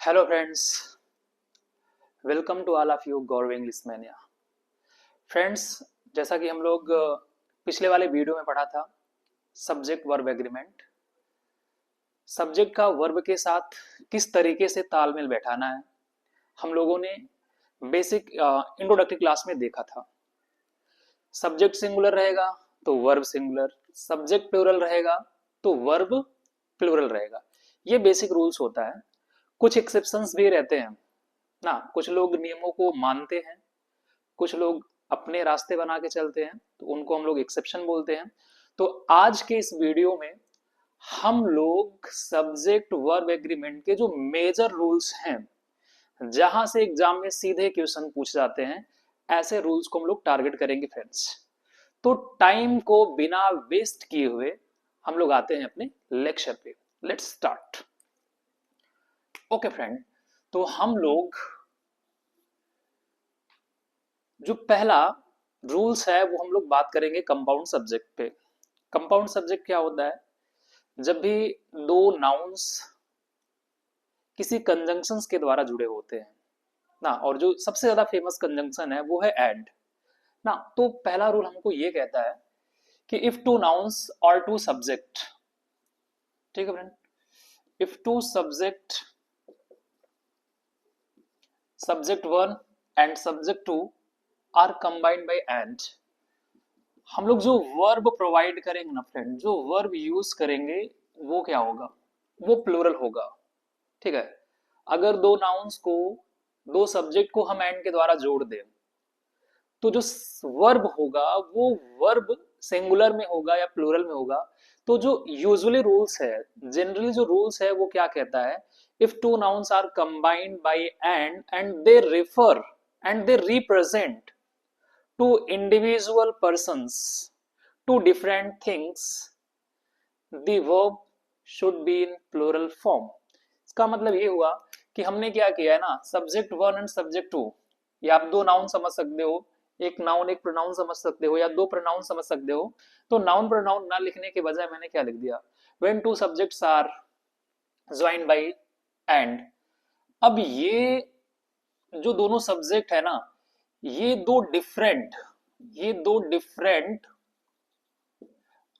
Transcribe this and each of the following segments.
Hello friends, welcome to all of you Gaurav English mania. Friends, जैसा कि हम लोग पिछले वाले वीडियो में पढ़ा था, सब्जेक्ट वर्ब एग्रीमेंट। सब्जेक्ट का वर्ब के साथ किस तरीके से तालमेल बैठाना है, हम लोगों ने बेसिक इंट्रोडक्टरी क्लास में देखा था। सब्जेक्ट सिंगुलर रहेगा तो वर्ब सिंगुलर, सब्जेक्ट प्लूरल रहेगा तो वर्ब प्लूरल रहेगा। ये बेसिक रूल्स होता है। कुछ एक्सेप्शंस भी रहते हैं ना, कुछ लोग नियमों को मानते हैं, कुछ लोग अपने रास्ते बना के चलते हैं, तो उनको हम लोग एक्सेप्शन बोलते हैं। तो आज के इस वीडियो में हम लोग सब्जेक्ट वर्ब एग्रीमेंट के जो मेजर रूल्स हैं, जहां से एग्जाम में सीधे क्वेश्चन पूछ जाते हैं, ऐसे रूल्स को हम लोग टारगेट करेंगे फ्रेंड्स। तो टाइम को बिना वेस्ट किए हुए हम लोग आते हैं अपने लेक्चर पे। Let's start. ओके फ्रेंड, तो हम लोग जो पहला रूल्स है वो हम लोग बात करेंगे कंपाउंड सब्जेक्ट पे। कंपाउंड सब्जेक्ट क्या होता है? जब भी दो नाउन्स किसी कंजंक्शंस के द्वारा जुड़े होते हैं ना, और जो सबसे ज्यादा फेमस कंजंक्शन है वो है एंड ना। तो पहला रूल हमको ये कहता है कि इफ टू नाउन्स और टू सब्जेक्ट, ठीक है friend, if two subject, subject one and subject two are combined by and, हम लोग जो वर्ब प्रोवाइड करेंगे ना फ्रेंड, जो वर्ब यूज करेंगे वो क्या होगा? वो प्लूरल होगा। ठीक है, अगर दो नाउन्स को, दो सब्जेक्ट को हम एंड के द्वारा जोड़ दें, तो जो वर्ब होगा वो वर्ब सिंगुलर में होगा या प्लूरल में होगा। तो जो यूजुअली रूल्स है, जनरली जो रूल्स है वो क्या कहता है? If two nouns are combined by and they refer and they represent two individual persons, two different things, the verb should be in plural form। इसका मतलब ये हुआ कि हमने क्या किया है ना, subject one and subject two, या आप दो नाउन समझ सकते हो, एक नाउन एक प्रोनाउन समझ सकते हो, या दो प्रोनाउन समझ सकते हो। तो नाउन प्रोनाउन ना लिखने के बजाय मैंने क्या लिख दिया? When two subjects are joined by and. अब ये जो दोनों सब्जेक्ट है ना, ये दो डिफरेंट, ये दो डिफरेंट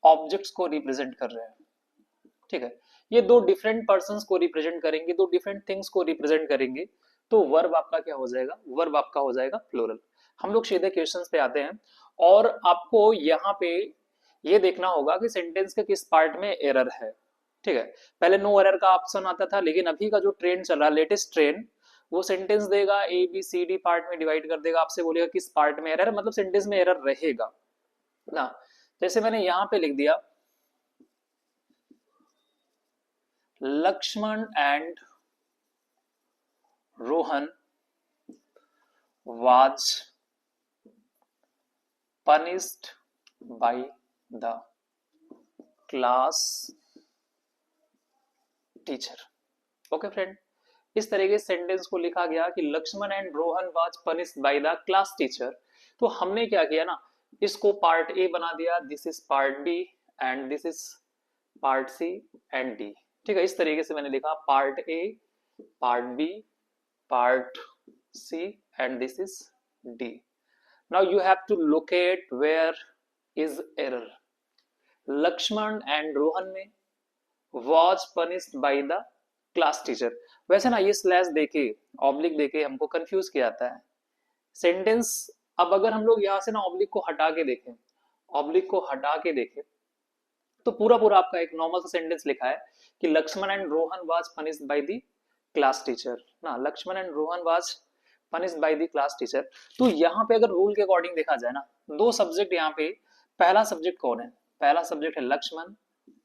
ऑब्जेक्ट्स को रिप्रेजेंट कर रहे हैं। ठीक है, ये दो डिफरेंट पर्संस को रिप्रेजेंट करेंगे, दो डिफरेंट थिंग्स को रिप्रेजेंट करेंगे। तो वर्ब आपका क्या हो जाएगा? वर्ब आपका हो जाएगा प्लूरल। हम लोग सीधे क्वेश्चंस पे आते हैं, और आपको यहाँ पे ये देखना होगा कि सेंटेंस के किस पार्ट में एरर है। ठीक है, पहले नो एरर का ऑप्शन आता था, लेकिन अभी का जो ट्रेंड चल रहा है, लेटेस्ट ट्रेंड, वो सेंटेंस देगा A B C D part में डिवाइड कर देगा, आपसे बोलेगा किस पार्ट में एरर, मतलब सेंटेंस में एरर रहेगा ना। जैसे मैंने यहाँ पे लिख दिया, Lakshman and Rohan was punished by the class teacher। Okay friend, इस तरीके से सेंटेंस को लिखा गया कि Lakshman and Rohan was punished by the class teacher। तो हमने क्या किया ना, इसको पार्ट ए बना दिया, this is part B and this is part C and D. ठीक है, इस तरीके से मैंने लिखा part A, part B, part C and this is D। Now you have to locate where is error। Lakshman and Rohan में was punished by the class teacher। वैसे ना ये स्लैश देके, ऑब्लिक देके हमको कंफ्यूज किया जाता है सेंटेंस। अब अगर हम लोग यहाँ से ना ऑब्लिक को हटा के देखें, ऑब्लिक को हटा के देखें, तो पूरा पूरा आपका एक नॉर्मल सा सेंटेंस लिखा है कि Lakshman and Rohan was punished by the class teacher ना, Lakshman and Rohan was punished by the class teacher. तो यहाँ पे अगर रूल के अकॉर्डिंग देखा जाए ना, दो सब्जेक्ट यहाँ पे, पहला सब्जेक्ट कौन है? पहला सब्जेक्ट है लक्ष्मण,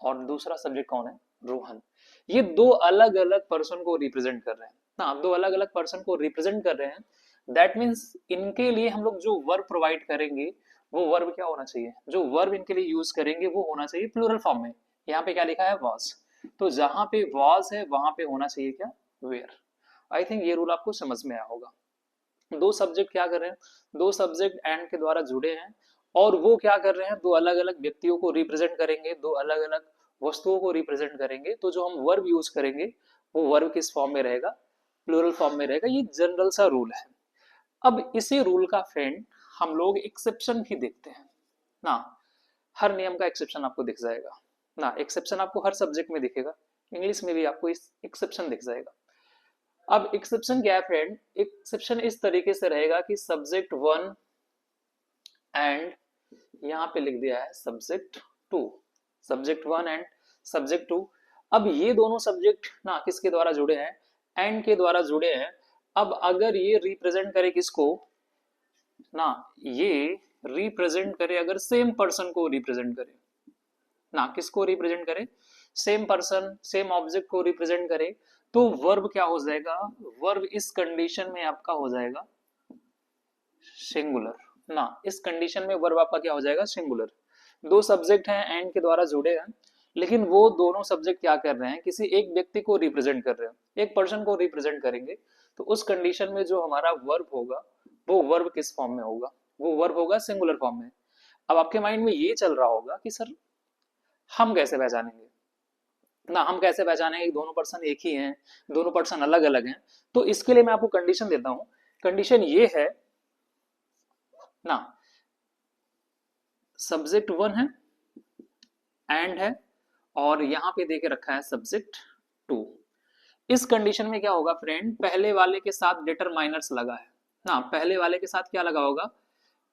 और दूसरा सब्जेक्ट कौन है? रोहन। ये दो अलग अलग पर्सन को रिप्रेजेंट कर रहे हैं ना, दो अलग अलग पर्सन को रिप्रेजेंट कर रहे हैं। दैट मीन्स इनके लिए हम लोग जो वर्ब प्रोवाइड करेंगे, वो वर्ब क्या होना चाहिए? जो वर्ब इनके लिए यूज करेंगे वो होना चाहिए प्लूरल फॉर्म में। यहाँ पे क्या लिखा है? वॉज। तो जहां पे वॉज है वहां पे होना चाहिए क्या? वेयर। आई थिंक ये रूल आपको समझ में आया होगा। दो सब्जेक्ट क्या कर रहे हैं? दो सब्जेक्ट एंड के द्वारा जुड़े हैं, और वो क्या कर रहे हैं? दो अलग अलग व्यक्तियों को रिप्रेजेंट करेंगे, दो अलग अलग वस्तुओं को रिप्रेजेंट करेंगे। तो जो हम वर्ब यूज करेंगे वो वर्ब किस फॉर्म में रहेगा? प्लूरल फॉर्म में रहेगा। ये जनरल सा रूल है। अब इसी रूल का फ्रेंड हम लोग एक्सेप्शन भी देखते हैं ना। हर नियम का एक्सेप्शन आपको दिख जाएगा ना। एक्सेप्शन आपको हर सब्जेक्ट में दिखेगा, इंग्लिश में भी आपको इस एक्सेप्शन दिख जाएगा। अब एक्सेप्शन क्या है फ्रेंड? एक्सेप्शन इस तरीके से रहेगा कि सब्जेक्ट वन एंड यहाँ पे लिख दिया है subject two, subject one and subject two. अब ये दोनों सब्जेक्ट ना किसके द्वारा जुड़े हैं? एंड के द्वारा जुड़े हैं। अब अगर ये रिप्रेजेंट करे किसको ना, ये रिप्रेजेंट करे अगर सेम पर्सन को रिप्रेजेंट करे ना, किसको रिप्रेजेंट करे? सेम पर्सन सेम ऑब्जेक्ट को रिप्रेजेंट करे, तो वर्ब क्या हो जाएगा? वर्ब इस कंडीशन में आपका हो जाएगा सिंगुलर ना। इस कंडीशन में वर्ब आपका क्या हो जाएगा? सिंगुलर। दो सब्जेक्ट हैं एंड के द्वारा जुड़े हैं, लेकिन वो दोनों सब्जेक्ट क्या कर रहे हैं? किसी एक व्यक्ति को रिप्रेजेंट कर रहे हैं, एक पर्सन को रिप्रेजेंट करेंगे। तो उस कंडीशन में जो हमारा वर्ब होगा वो वर्ब किस फॉर्म में होगा? वो वर्ब होगा सिंगुलर फॉर्म में। अब आपके माइंड में ये चल रहा होगा कि सर हम कैसे पहचानेंगे ना, हम कैसे पहचानेंगे कि दोनों पर्सन एक ही हैं, दोनों पर्सन अलग अलग हैं? तो इसके लिए मैं आपको कंडीशन देता हूं। कंडीशन ये है ना, सब्जेक्ट वन है एंड है और यहां पे देके रखा है सब्जेक्ट टू। इस कंडीशन में क्या होगा फ्रेंड? पहले वाले के साथ डिटरमाइनर्स लगा है ना। पहले वाले के साथ क्या लगा होगा?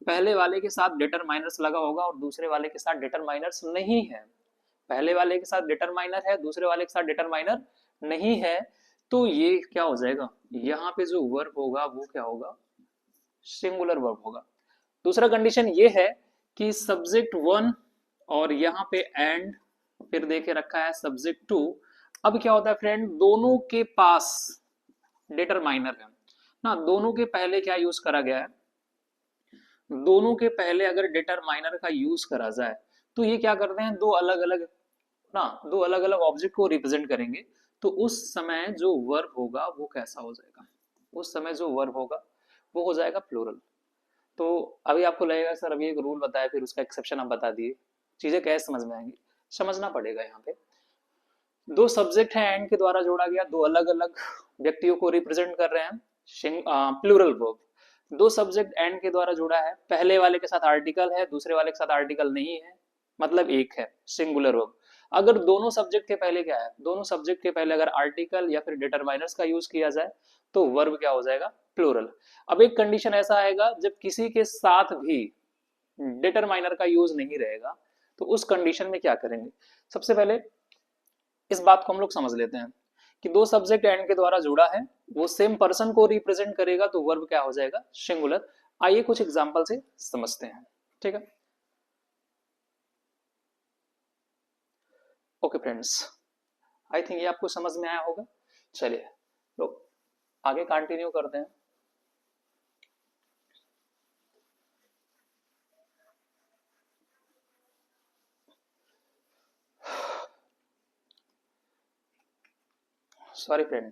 पहले वाले के साथ डिटरमाइनर्स लगा होगा और दूसरे वाले के साथ डिटरमाइनर्स नहीं है। पहले वाले के साथ डिटरमाइनर है, दूसरे वाले के साथ डिटरमाइनर नहीं है। तो ये क्या हो जाएगा? यहाँ पे जो वर्ब होगा वो क्या होगा? सिंगुलर वर्ब होगा। दूसरा कंडीशन ये है कि सब्जेक्ट वन और यहाँ पे एंड फिर देके रखा है सब्जेक्ट टू। अब क्या होता है फ्रेंड? दोनों के पास डिटरमाइनर है ना। दोनों के पहले क्या यूज करा गया है? दोनों के पहले अगर डिटरमाइनर का यूज करा जाए तो ये क्या करते हैं? दो अलग अलग ना, दो अलग अलग ऑब्जेक्ट को रिप्रेजेंट करेंगे। तो उस समय जो वर्ब होगा वो कैसा हो जाएगा? उस समय जो वर्ब होगा वो हो जाएगा प्लूरल। तो अभी आपको लगेगा सर अभी एक रूल बताया फिर उसका एक्सेप्शन आप बता दिए, चीजें कैसे समझ में आएंगी? समझना पड़ेगा। यहाँ पे दो सब्जेक्ट है एंड के द्वारा जोड़ा गया, दो अलग अलग व्यक्तियों को रिप्रेजेंट कर रहे हैं, प्लूरल वर्ब। दो सब्जेक्ट एंड के द्वारा जुड़ा है, पहले वाले के साथ आर्टिकल है, दूसरे वाले के साथ आर्टिकल नहीं है, मतलब एक है, सिंगुलर वर्ब। अगर दोनों सब्जेक्ट के पहले क्या है? दोनों सब्जेक्ट के पहले अगर आर्टिकल या फिर डिटरमाइनर्स का यूज किया जाए तो वर्ब क्या हो जाएगा? प्लूरल। अब एक कंडीशन ऐसा आएगा जब किसी के साथ भी डिटरमाइनर का यूज नहीं रहेगा, तो उस कंडीशन में क्या करेंगे? सबसे पहले इस बात को हम लोग समझ लेते हैं कि दो सब्जेक्ट एंड के द्वारा जुड़ा है, वो सेम पर्सन को रिप्रेजेंट करेगा, तो वर्ब क्या हो जाएगा? सिंगुलर। आइए कुछ एग्जांपल से समझते हैं, ठीक है? ओके फ्रेंड्स, आई थिंक ये आपको समझ में आया होगा। चलिए लोग आगे कंटिन्यू करते हैं। सॉरी फ्रेंड,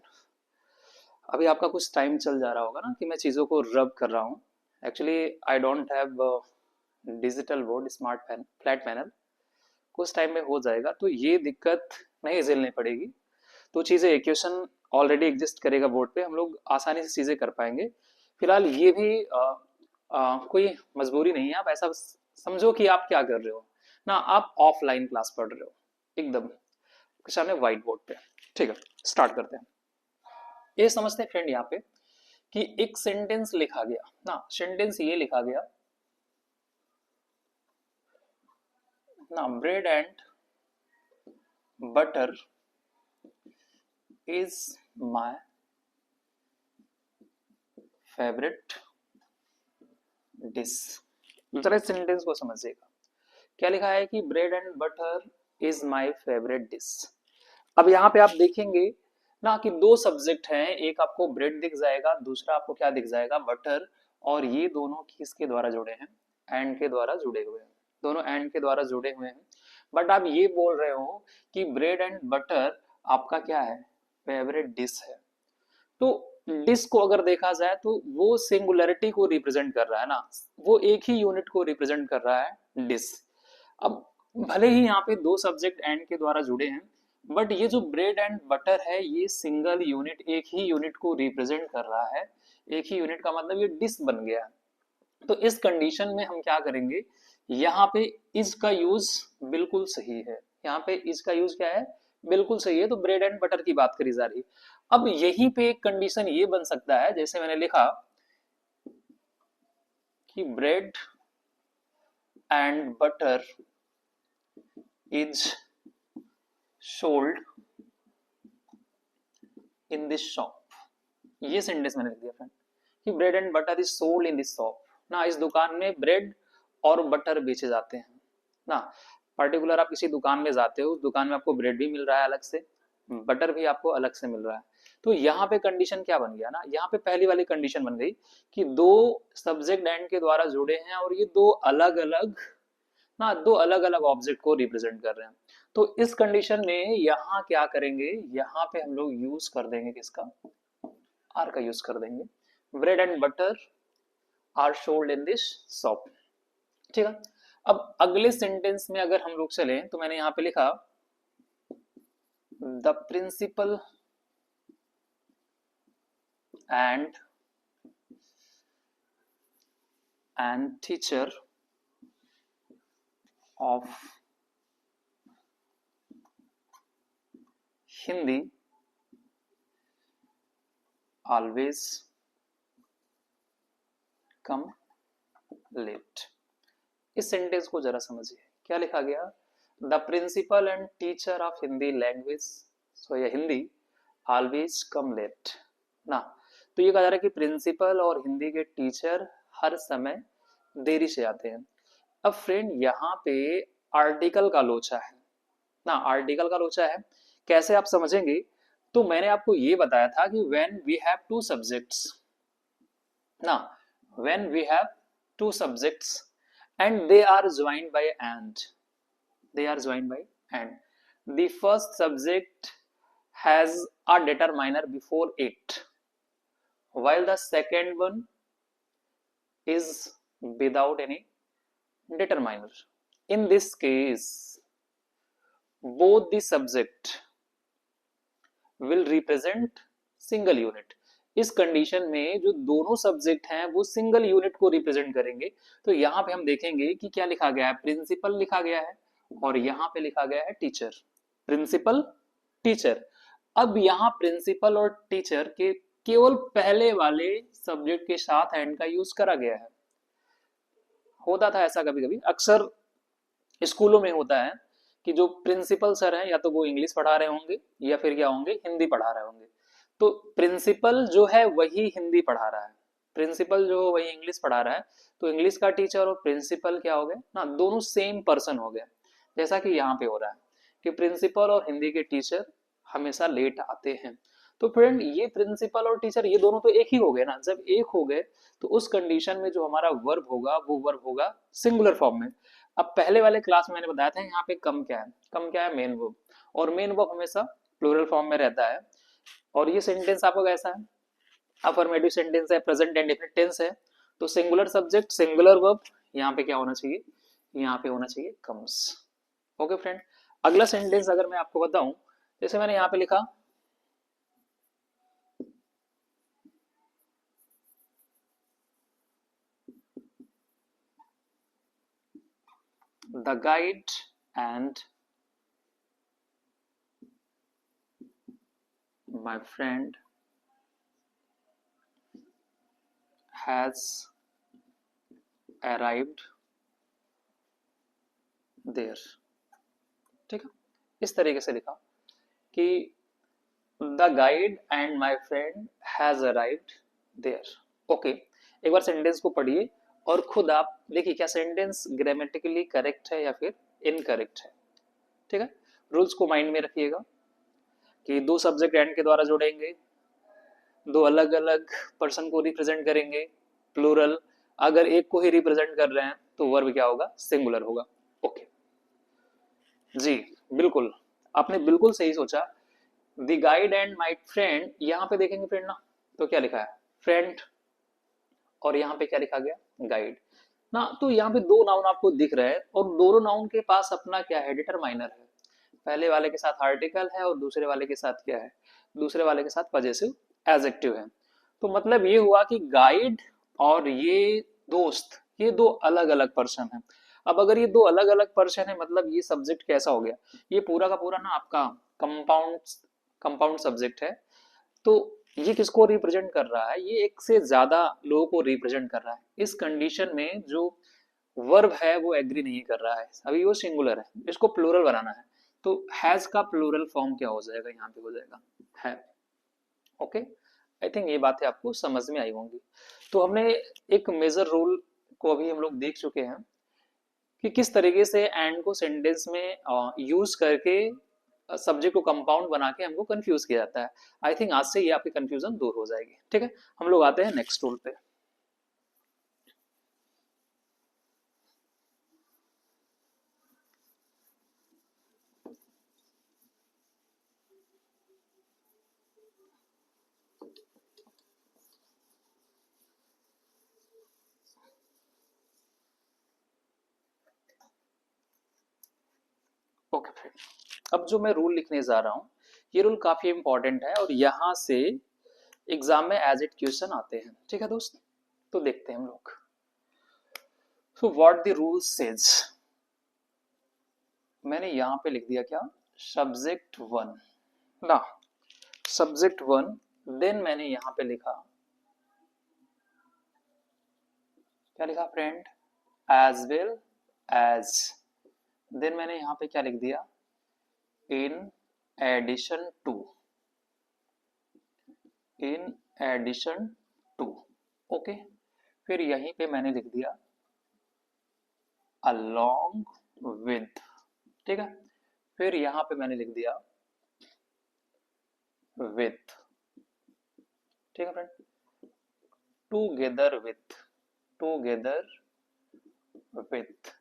अभी आपका कुछ टाइम चल जा रहा होगा ना कि मैं चीज़ों को रब कर रहा हूँ। Actually I don't have digital board, smart pan, flat panel. कुछ टाइम में हो जाएगा तो ये दिक्कत नहीं झेलनी पड़ेगी। तो चीज़ें इक्वेशन ऑलरेडी एग्जिस्ट करेगा बोर्ड पे, हम लोग आसानी से चीज़ें कर पाएंगे। फिलहाल ये भी कोई मजबूरी नहीं है। आप ऐसा समझो कि आप क्या कर रहे हो ना, आप ऑफलाइन क्लास पढ़ रहे हो एकदम सामने व्हाइट बोर्ड पे। ठीक है, स्टार्ट करते हैं। ये समझते हैं फ्रेंड यहाँ पे कि एक सेंटेंस लिखा गया ना, सेंटेंस ये लिखा गया ना, bread and butter is my favourite dish. जरा इस सेंटेंस को समझिएगा। क्या लिखा है कि bread and butter is my favourite dish. अब यहाँ पे आप देखेंगे ना कि दो सब्जेक्ट हैं, एक आपको ब्रेड दिख जाएगा, दूसरा आपको क्या दिख जाएगा? बटर। और ये दोनों किसके द्वारा जुड़े हैं? एंड के द्वारा जुड़े हुए हैं, दोनों एंड के द्वारा जुड़े हुए हैं। बट आप ये बोल रहे हो कि ब्रेड एंड बटर आपका क्या है? फेवरेट डिश है। तो डिश को अगर देखा जाए तो वो सिंगुलरिटी को रिप्रेजेंट कर रहा है ना, वो एक ही यूनिट को रिप्रेजेंट कर रहा है, डिश। अब भले ही यहाँ पे दो सब्जेक्ट एंड के द्वारा जुड़े हैं, बट ये जो ब्रेड एंड बटर है ये सिंगल यूनिट, एक ही यूनिट को रिप्रेजेंट कर रहा है। एक ही यूनिट का मतलब ये डिश बन गया। तो इस कंडीशन में हम क्या करेंगे, यहाँ पे इज का यूज बिल्कुल सही है। यहाँ पे इज का यूज क्या है, बिल्कुल सही है। तो ब्रेड एंड बटर की बात करी जा रही। अब यहीं पे एक कंडीशन ये बन सकता है, जैसे मैंने लिखा कि bread and butter is sold in this shop. ये सेंटेंस मैंने लिख दिया फ्रेंड कि bread and butter is sold in this shop ना। इस दुकान में ब्रेड और बटर बेचे जाते हैं ना। पर्टिकुलर आप किसी दुकान में जाते हो, उस दुकान में आपको ब्रेड भी मिल रहा है अलग से, बटर भी आपको अलग से मिल रहा है। तो यहाँ पे कंडीशन क्या बन गया ना, यहाँ पे पहली वाली कंडीशन बन गई कि दो सब्जेक्ट एंड के द्वारा जुड़े हैं और ये दो अलग अलग ना, दो अलग अलग ऑब्जेक्ट को रिप्रेजेंट कर रहे हैं। तो इस कंडीशन में यहाँ क्या करेंगे, यहाँ पे हम लोग यूज कर देंगे किसका, आर का यूज कर देंगे। Bread and butter are sold in this shop. ठीक है। अब अगले सेंटेंस में अगर हम लोग चले तो मैंने यहां पे लिखा the principal and teacher of Hindi always come late. इस सेंटेंस को जरा समझिए, क्या लिखा गया, the principal and teacher of Hindi language, so ये हिंदी, ऑलवेज कम लेट ना। तो ये कहा जा रहा है कि प्रिंसिपल और हिंदी के टीचर हर समय देरी से आते हैं। अब फ्रेंड यहाँ पे आर्टिकल का लोचा है ना, आर्टिकल का लोचा है। कैसे आप समझेंगे, तो मैंने आपको ये बताया था कि when we have two subjects ना, when we have two subjects and they are joined by and the first subject has a determiner before it while the second one is without any determiner. In this case both the subject will represent single unit. इस condition में जो दोनों subject हैं वो single unit को represent करेंगे। तो यहाँ पे हम देखेंगे कि क्या लिखा गया है, प्रिंसिपल लिखा गया है और यहाँ पे लिखा गया है टीचर, प्रिंसिपल टीचर। अब यहाँ प्रिंसिपल और टीचर के केवल पहले वाले सब्जेक्ट के साथ एंड का यूज करा गया है। होता था ऐसा कभी कभी, अक्सर स्कूलों में होता है कि जो प्रिंसिपल सर हैं या तो वो इंग्लिश पढ़ा रहे होंगे या फिर क्या होंगे, हिंदी पढ़ा रहे होंगे। तो प्रिंसिपल जो है वही हिंदी पढ़ा रहा है, प्रिंसिपल जो वही इंग्लिश पढ़ा रहा है। तो इंग्लिश का टीचर और प्रिंसिपल क्या हो गए ना, दोनों सेम पर्सन हो गए। जैसा कि यहाँ पे हो रहा है कि प्रिंसिपल और हिंदी के टीचर हमेशा लेट आते हैं। तो फ्रेंड ये प्रिंसिपल और टीचर ये दोनों तो एक ही हो गए ना। जब एक हो गए तो उस कंडीशन में जो हमारा वर्ब होगा वो वर्ब होगा सिंगुलर फॉर्म में। अब पहले वाले क्लास में मैंने बताया था यहाँ पे कम क्या है, कम क्या है, मेन वर्ब। और मेन वर्ब हमेशा प्लूरल फॉर्म में रहता है। और ये सेंटेंस आपका कैसा है, अफर्मेटिव सेंटेंस है, प्रेजेंट इंडेफिनिट टेंस है। तो सिंगुलर सब्जेक्ट सिंगुलर वर्ब, यहाँ पे क्या होना चाहिए, यहाँ पे होना चाहिए कम्स। Okay friend. अगला सेंटेंस अगर मैं आपको बताऊं, जैसे मैंने यहाँ पे लिखा the guide and my friend has arrived there। ठीक है, इस तरीके से लिखा कि the guide and my friend has arrived there. Okay, एक बार सेंटेंस को पढ़िए और खुद आप देखिए क्या सेंटेंस ग्रामेटिकली करेक्ट है या फिर इनकरेक्ट है। ठीक है, रूल्स को माइंड में रखिएगा कि दो सब्जेक्ट एंड के द्वारा जोड़ेंगे, दो अलग अलग पर्सन को रिप्रेजेंट करेंगे प्लूरल, अगर एक को ही रिप्रेजेंट कर रहे हैं तो वर्ब क्या होगा, सिंगुलर होगा। ओके जी, बिल्कुल आपने बिल्कुल सही सोचा। The guide and my friend, यहाँ पे देखेंगे फ्रेंड ना, तो क्या लिखा है फ्रेंड और यहाँ पे क्या लिखा गया, गाइड ना। तो यहाँ पे दो नाउन आपको दिख रहे हैं और दोनों नाउन के पास अपना क्या है, डिटरमाइनर है। पहले वाले के साथ आर्टिकल है और दूसरे वाले के साथ क्या है, दूसरे वाले के साथ पजेसिव एडजेक्टिव है। तो मतलब ये हुआ कि गाइड और ये दोस्त, ये दो अलग अलग पर्सन हैं। अब अगर ये दो अलग अलग पर्सन है, मतलब ये सब्जेक्ट कैसा हो गया, ये पूरा का पूरा ना आपका कंपाउंड कंपाउंड सब्जेक्ट है। तो ये किसको रिप्रेजेंट कर रहा है, ये एक से ज्यादा लोगों को रिप्रेजेंट कर रहा है। इस कंडीशन में जो वर्ब है वो एग्री नहीं कर रहा है, अभी वो सिंगुलर है, इसको प्लूरल बनाना है। तो हैज का प्लूरल फॉर्म क्या हो जाएगा, यहाँ पे हो जाएगा है। ओके, आई थिंक ये बातें आपको समझ में आई होंगी। तो हमने एक मेजर रूल को अभी हम लोग देख चुके हैं कि किस तरीके से एंड को सेंटेंस में यूज करके सब्जेक्ट को कंपाउंड बना के हमको कंफ्यूज किया जाता है। आई थिंक आज से ये आपकी कंफ्यूजन दूर हो जाएगी। ठीक है, हम लोग आते हैं नेक्स्ट रूल पे। ओके फ्रेंड, अब जो मैं रूल लिखने जा रहा हूं, ये रूल काफी इंपॉर्टेंट है और यहां से एग्जाम में एज इट क्वेश्चन आते हैं। ठीक है दोस्त, तो देखते हैं हम लोग। So what the rule says, मैंने यहां पे लिख दिया क्या, सब्जेक्ट वन ना, सब्जेक्ट वन, देन मैंने यहां पे लिखा, क्या लिखा friend, as well as, then मैंने यहां पे क्या लिख दिया, in addition to, in addition to. Okay, फिर यहीं पे मैंने लिख दिया along with। ठीक है, फिर यहां पे मैंने लिख दिया with। ठीक है friend, together with, together with,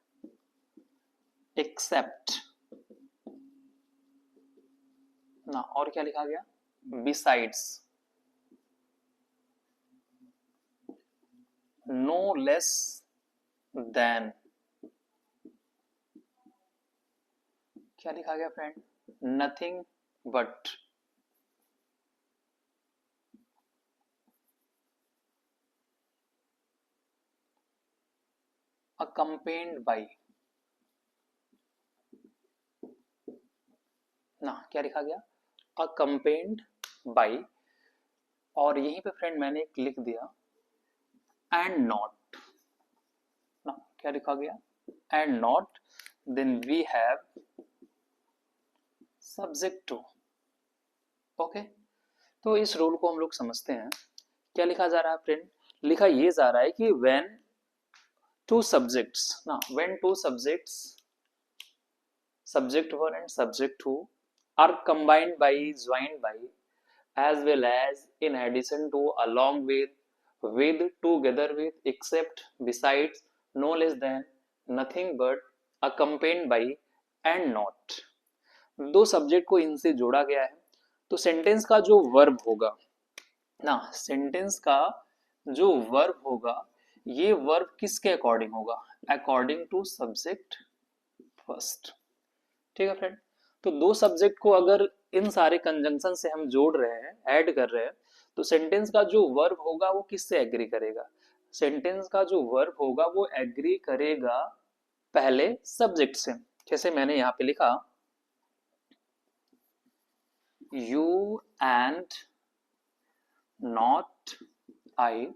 except ना, और क्या लिखा गया, बिसाइड्स, नो लेस देन, क्या लिखा गया friend, nothing but, accompanied by ना, क्या लिखा गया, accompanied by, और यहीं पे फ्रेंड मैंने एक लिख दिया and not ना, क्या लिखा गया, and not, then we have subject to। Okay, तो इस रूल को हम लोग समझते हैं। क्या लिखा जा रहा है फ्रेंड, लिखा ये जा रहा है कि when two subjects ना, when two subjects, subject one and subject two are combined by, joined by, as well as, in addition to, along with, together with, except, besides, no less than, nothing but, accompanied by and not, दो subject को इनसे जोड़ा गया है। तो sentence का जो verb होगा ना, सेंटेंस का जो वर्ब होगा, ये वर्ब किसके अकॉर्डिंग होगा, अकॉर्डिंग टू सब्जेक्ट फर्स्ट। ठीक है फ्रेंड, तो दो सब्जेक्ट को अगर इन सारे कंजंक्शन से हम जोड़ रहे हैं, ऐड कर रहे हैं, तो सेंटेंस का जो वर्ब होगा वो किससे एग्री करेगा, सेंटेंस का जो वर्ब होगा वो एग्री करेगा पहले सब्जेक्ट से। जैसे मैंने यहां पे लिखा, you and not I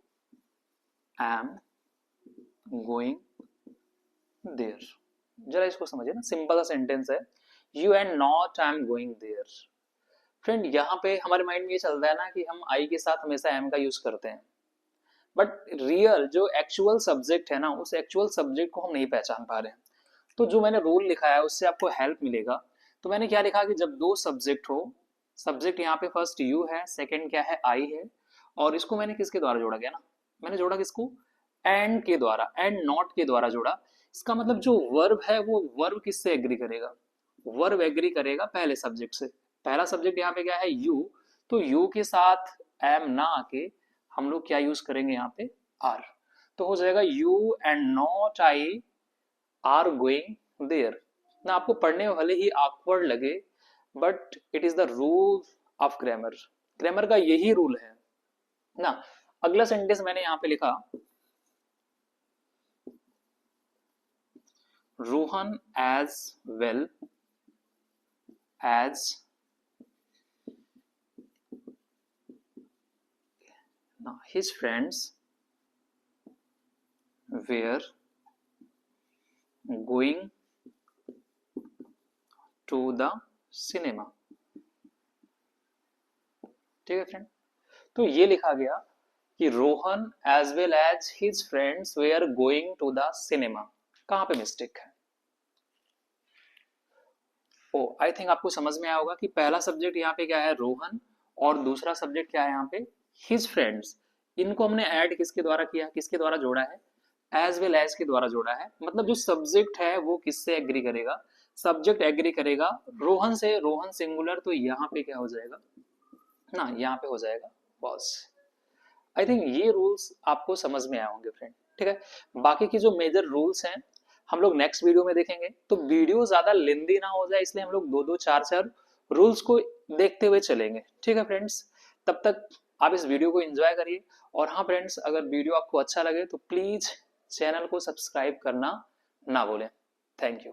am going there. जरा इसको समझिए ना, सिंपल सा सेंटेंस है, you and not I am going there. Friend यहाँ पे हमारे माइंड में ये चलता है ना कि हम आई के साथ हमेशा एम का यूज करते हैं, बट रियल जो एक्चुअल सब्जेक्ट है ना, उस एक्चुअल सब्जेक्ट को हम नहीं पहचान पा रहे हैं। तो जो मैंने रूल लिखा है उससे आपको हेल्प मिलेगा। तो मैंने क्या लिखा कि जब दो सब्जेक्ट हो, सब्जेक्ट यहाँ पे फर्स्ट यू है, सेकंड क्या है, आई है, और इसको मैंने किसके द्वारा जोड़ा गया ना, मैंने जोड़ा किसको, एंड के द्वारा, एंड नॉट के द्वारा जोड़ा। इसका मतलब जो वर्ब है वो वर्ब किससे एग्री करेगा, वर्ब एग्री करेगा पहले सब्जेक्ट से। पहला सब्जेक्ट यहाँ पे क्या है, यू, तो यू के साथ एम ना आके हम लोग क्या यूज करेंगे यहाँ पे, आर। तो हो जाएगा you and not I are going there. ना, आपको पढ़ने में भले ही awkward लगे, but it is the rule of grammar. Grammar का यही रूल है ना। अगला सेंटेंस मैंने यहां पे लिखा, Rohan as well as his friends were going to the cinema। ठीक है फ्रेंड, तो ये लिखा गया कि Rohan as well as his friends were going to the cinema. कहां पे मिस्टेक है? ओ आई थिंक आपको समझ में आया होगा कि पहला सब्जेक्ट यहाँ पे क्या है, रोहन, और दूसरा सब्जेक्ट क्या है यहाँ पे, हिज फ्रेंड्स। इनको हमने ऐड किसके द्वारा किया, किसके द्वारा जोड़ा है, एज वेल एज के द्वारा जोड़ा है। मतलब जो सब्जेक्ट है वो किससे एग्री करेगा, सब्जेक्ट एग्री करेगा रोहन से, रोहन सिंगुलर, तो यहाँ पे क्या हो जाएगा ना, यहाँ पे हो जाएगा वॉज। आई थिंक ये रूल्स आपको समझ में आए होंगे फ्रेंड। ठीक है, बाकी की जो मेजर रूल्स हैं हम लोग नेक्स्ट वीडियो में देखेंगे। तो वीडियो ज्यादा लेंदी ना हो जाए इसलिए हम लोग दो दो चार चार रूल्स को देखते हुए चलेंगे। ठीक है फ्रेंड्स, तब तक आप इस वीडियो को एंजॉय करिए। और हाँ फ्रेंड्स, अगर वीडियो आपको अच्छा लगे तो प्लीज चैनल को सब्सक्राइब करना ना भूलें। Thank you.